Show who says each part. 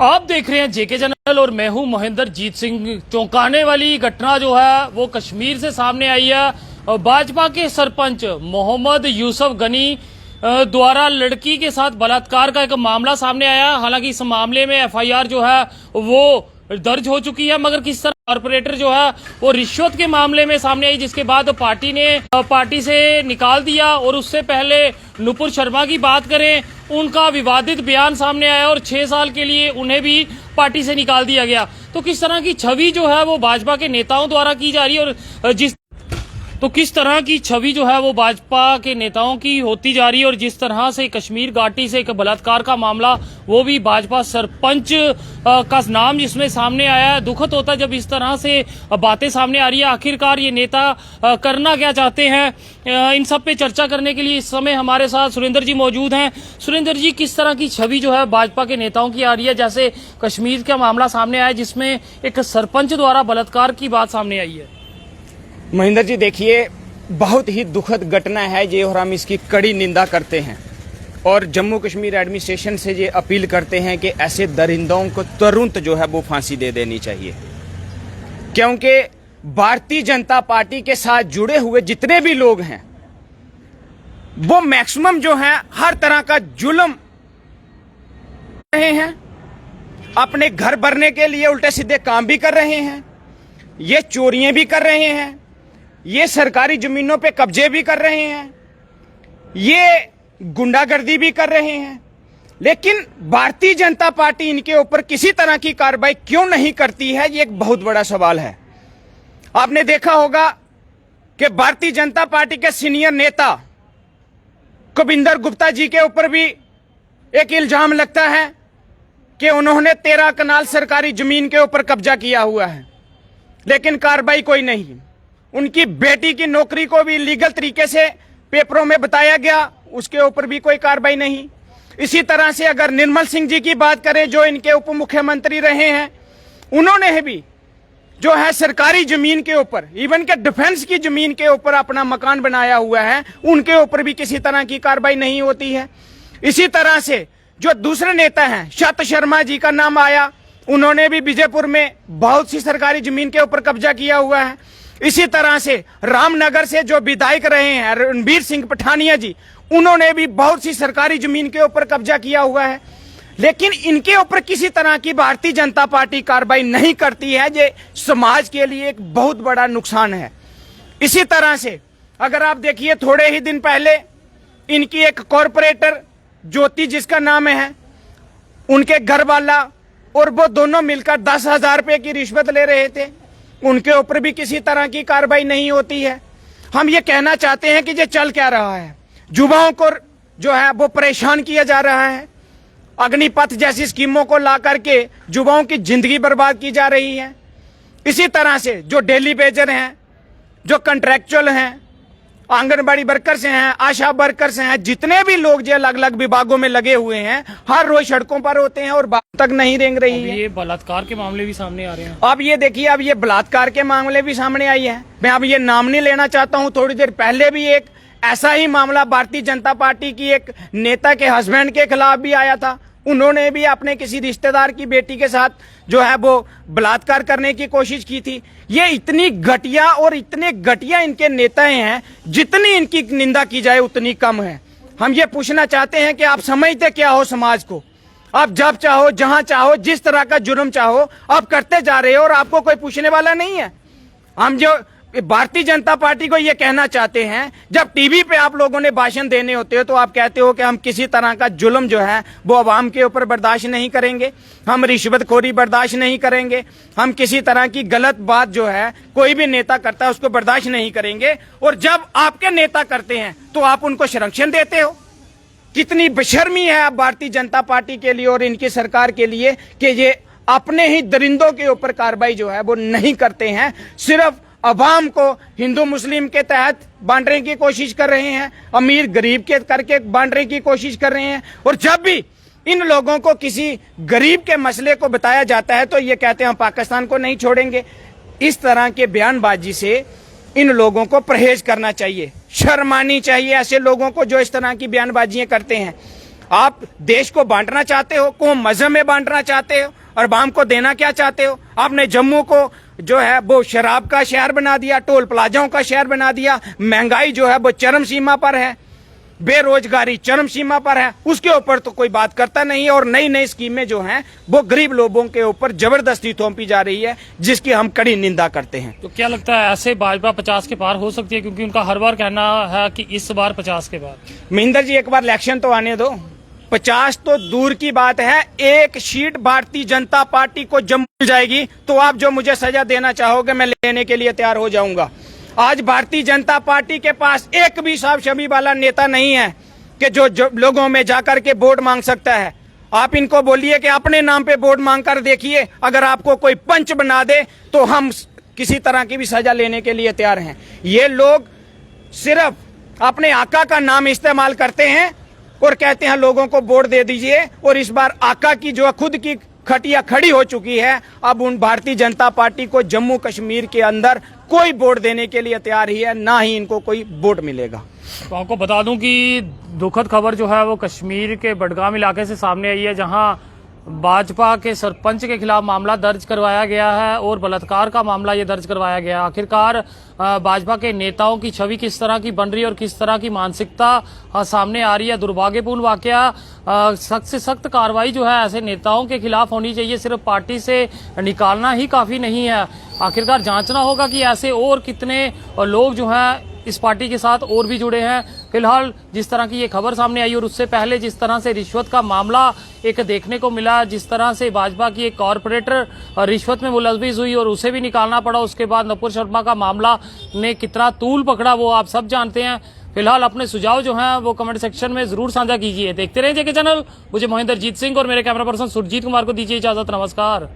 Speaker 1: आप देख रहे हैं जेके चैनल और मैं हूं महेंद्र जीत सिंह। चौंकाने वाली घटना जो है वो कश्मीर से सामने आई है और भाजपा के सरपंच मोहम्मद यूसुफ गनी द्वारा लड़की के साथ बलात्कार का एक मामला सामने आया। हालांकि इस मामले में एफआईआर जो है वो दर्ज हो चुकी है, मगर किस तरह कॉर्पोरेटर जो है वो रिश्वत के मामले में सामने आई, जिसके बाद पार्टी ने पार्टी से निकाल दिया। और उससे पहले नुपुर शर्मा की बात करें, उनका विवादित बयान सामने आया और 6 साल के लिए उन्हें भी पार्टी से निकाल दिया गया। तो किस तरह की छवि जो है वो भाजपा के नेताओं द्वारा की जा रही है और किस तरह की छवि जो है वो भाजपा के नेताओं की होती जा रही है। और जिस तरह से कश्मीर घाटी से एक बलात्कार का मामला, वो भी भाजपा सरपंच का नाम जिसमें सामने आया है। दुखद होता है जब इस तरह से बातें सामने आ रही है। आखिरकार ये नेता करना क्या चाहते हैं, इन सब पे चर्चा करने के लिए इस समय हमारे साथ सुरेंद्र जी मौजूद हैं। सुरेंद्र जी, किस तरह की छवि जो है भाजपा के नेताओं की आ रही है, जैसे कश्मीर का मामला सामने आया जिसमें एक सरपंच द्वारा बलात्कार की बात सामने आई है?
Speaker 2: महेंद्र जी, देखिए, बहुत ही दुखद घटना है ये और हम इसकी कड़ी निंदा करते हैं और जम्मू कश्मीर एडमिनिस्ट्रेशन से ये अपील करते हैं कि ऐसे दरिंदों को तुरंत जो है वो फांसी दे देनी चाहिए, क्योंकि भारतीय जनता पार्टी के साथ जुड़े हुए जितने भी लोग हैं वो मैक्सिमम जो है हर तरह का जुल्म रहे हैं। अपने घर भरने के लिए उल्टे सीधे काम भी कर रहे हैं, ये चोरियां भी कर रहे हैं, ये सरकारी जमीनों पे कब्जे भी कर रहे हैं, ये गुंडागर्दी भी कर रहे हैं। लेकिन भारतीय जनता पार्टी इनके ऊपर किसी तरह की कार्रवाई क्यों नहीं करती है, ये एक बहुत बड़ा सवाल है। आपने देखा होगा कि भारतीय जनता पार्टी के सीनियर नेता कविंदर गुप्ता जी के ऊपर भी एक इल्जाम लगता है कि उन्होंने 13 कनाल सरकारी जमीन के ऊपर कब्जा किया हुआ है, लेकिन कार्रवाई कोई नहीं। उनकी बेटी की नौकरी को भी लीगल तरीके से पेपरों में बताया गया, उसके ऊपर भी कोई कार्रवाई नहीं। इसी तरह से अगर निर्मल सिंह जी की बात करें, जो इनके उप मुख्यमंत्री रहे हैं, उन्होंने भी जो है सरकारी जमीन के ऊपर, इवन के डिफेंस की जमीन के ऊपर अपना मकान बनाया हुआ है, उनके ऊपर भी किसी तरह की कार्रवाई नहीं होती है। इसी तरह से जो दूसरे नेता हैं, शत शर्मा जी का नाम आया, उन्होंने भी बीजेपुर में बहुत सी सरकारी जमीन के ऊपर कब्जा किया हुआ है। इसी तरह से रामनगर से जो विधायक रहे हैं रणबीर सिंह पठानिया जी, उन्होंने भी बहुत सी सरकारी जमीन के ऊपर कब्जा किया हुआ है। लेकिन इनके ऊपर किसी तरह की भारतीय जनता पार्टी कार्रवाई नहीं करती है, ये समाज के लिए एक बहुत बड़ा नुकसान है। इसी तरह से अगर आप देखिए, थोड़े ही दिन पहले इनकी एक कॉरपोरेटर ज्योति जिसका नाम है, उनके घर वाला और वो दोनों मिलकर 10,000 रुपए की रिश्वत ले रहे थे, उनके ऊपर भी किसी तरह की कार्रवाई नहीं होती है। हम ये कहना चाहते हैं कि ये चल क्या रहा है, युवाओं को जो है वो परेशान किया जा रहा है। अग्निपथ जैसी स्कीमों को ला करके युवाओं की जिंदगी बर्बाद की जा रही है। इसी तरह से जो डेली वेजर हैं, जो कंट्रैक्चुअल हैं, आंगनबाड़ी वर्कर्स हैं, आशा वर्कर्स हैं, जितने भी लोग जो अलग अलग विभागों में लगे हुए हैं, हर रोज सड़कों पर होते हैं और बात तक नहीं रेंग रही है।
Speaker 1: ये बलात्कार के मामले भी सामने आ रहे हैं।
Speaker 2: अब ये देखिए, अब ये बलात्कार के मामले भी सामने आई है। मैं अब ये नाम नहीं लेना चाहता हूँ। थोड़ी देर पहले भी एक ऐसा ही मामला भारतीय जनता पार्टी की एक नेता के हस्बैंड के खिलाफ भी आया था। उन्होंने भी अपने किसी रिश्तेदार की बेटी के साथ जो है वो बलात्कार करने की कोशिश की थी। ये इतनी घटिया और इतने घटिया इनके नेता हैं, जितनी इनकी निंदा की जाए उतनी कम है। हम ये पूछना चाहते हैं कि आप समझते क्या हो समाज को? आप जब चाहो, जहां चाहो, जिस तरह का जुर्म चाहो आप करते जा रहे हो और आपको कोई पूछने वाला नहीं है। हम जो भारतीय जनता पार्टी को ये कहना चाहते हैं, जब टीवी पे आप लोगों ने भाषण देने होते हो तो आप कहते हो कि हम किसी तरह का जुल्म जो है वो अवाम के ऊपर बर्दाश्त नहीं करेंगे, हम रिश्वतखोरी बर्दाश्त नहीं करेंगे, हम किसी तरह की गलत बात जो है कोई भी नेता करता है उसको बर्दाश्त नहीं करेंगे। और जब आपके नेता करते हैं तो आप उनको संरक्षण देते हो। कितनी बेशर्मी है आप भारतीय जनता पार्टी के लिए और इनकी सरकार के लिए कि ये अपने ही दरिंदों के ऊपर कार्रवाई जो है वो नहीं करते हैं, सिर्फ अवाम को हिंदू मुस्लिम के तहत बांटने की कोशिश कर रहे हैं, अमीर गरीब के करके बांटने की कोशिश कर रहे हैं। और जब भी इन लोगों को किसी गरीब के मसले को बताया जाता है तो ये कहते हैं हम पाकिस्तान को नहीं छोड़ेंगे। इस तरह के बयानबाजी से इन लोगों को परहेज करना चाहिए, शर्म आनी चाहिए ऐसे लोगों को जो इस तरह की बयानबाजियां करते हैं। आप देश को बांटना चाहते हो, कौम मजहब में बांटना चाहते हो, और अवाम को देना क्या चाहते हो? आपने जम्मू को जो है वो शराब का शहर बना दिया, टोल प्लाजाओं का शहर बना दिया, महंगाई जो है वो चरम सीमा पर है, बेरोजगारी चरम सीमा पर है, उसके ऊपर तो कोई बात करता नहीं है। और नई नई स्कीमें जो हैं वो गरीब लोगों के ऊपर जबरदस्ती थोपी जा रही है, जिसकी हम कड़ी निंदा करते हैं।
Speaker 1: तो क्या लगता है ऐसे भाजपा 50 के पार हो सकती है, क्योंकि उनका हर बार कहना है कि इस बार 50 के पार?
Speaker 2: महेंद्र जी, एक बार इलेक्शन तो आने दो। 50 तो दूर की बात है, एक सीट भारतीय जनता पार्टी को जम मिल जाएगी तो आप जो मुझे सजा देना चाहोगे मैं लेने के लिए तैयार हो जाऊंगा। आज भारतीय जनता पार्टी के पास एक भी साहब छवि वाला नेता नहीं है कि जो लोगों में जाकर के वोट मांग सकता है। आप इनको बोलिए कि अपने नाम पे वोट मांग कर देखिए, अगर आपको कोई पंच बना दे तो हम किसी तरह की भी सजा लेने के लिए तैयार हैं। ये लोग सिर्फ अपने आका का नाम इस्तेमाल करते हैं और कहते हैं लोगों को वोट दे दीजिए, और इस बार आका की जो खुद की खटिया खड़ी हो चुकी है, अब उन भारतीय जनता पार्टी को जम्मू कश्मीर के अंदर कोई वोट देने के लिए तैयार ही है, ना ही इनको कोई वोट मिलेगा।
Speaker 1: तो आपको बता दूं कि दुखद खबर जो है वो कश्मीर के बडगाम इलाके से सामने आई है, जहां भाजपा के सरपंच के खिलाफ मामला दर्ज करवाया गया है और बलात्कार का मामला ये दर्ज करवाया गया है। आखिरकार भाजपा के नेताओं की छवि किस तरह की बन रही है और किस तरह की मानसिकता सामने आ रही है, दुर्भाग्यपूर्ण वाकया। सख्त से सख्त कार्रवाई जो है ऐसे नेताओं के खिलाफ होनी चाहिए, सिर्फ पार्टी से निकालना ही काफी नहीं है। आखिरकार जांचना होगा कि ऐसे और कितने लोग जो हैं इस पार्टी के साथ और भी जुड़े हैं। फिलहाल जिस तरह की ये खबर सामने आई और उससे पहले जिस तरह से रिश्वत का मामला एक देखने को मिला, जिस तरह से भाजपा की एक कॉरपोरेटर रिश्वत में मुलविस हुई और उसे भी निकालना पड़ा, उसके बाद नपुर शर्मा का मामला ने कितना तूल पकड़ा वो आप सब जानते हैं। फिलहाल अपने सुझाव जो हैं वो कमेंट सेक्शन में जरूर साझा कीजिए। देखते रहिए जेके चैनल। मुझे महेंद्र जीत सिंह और मेरे कैमरा पर्सन सुरजीत कुमार को दीजिए इजाजत। नमस्कार।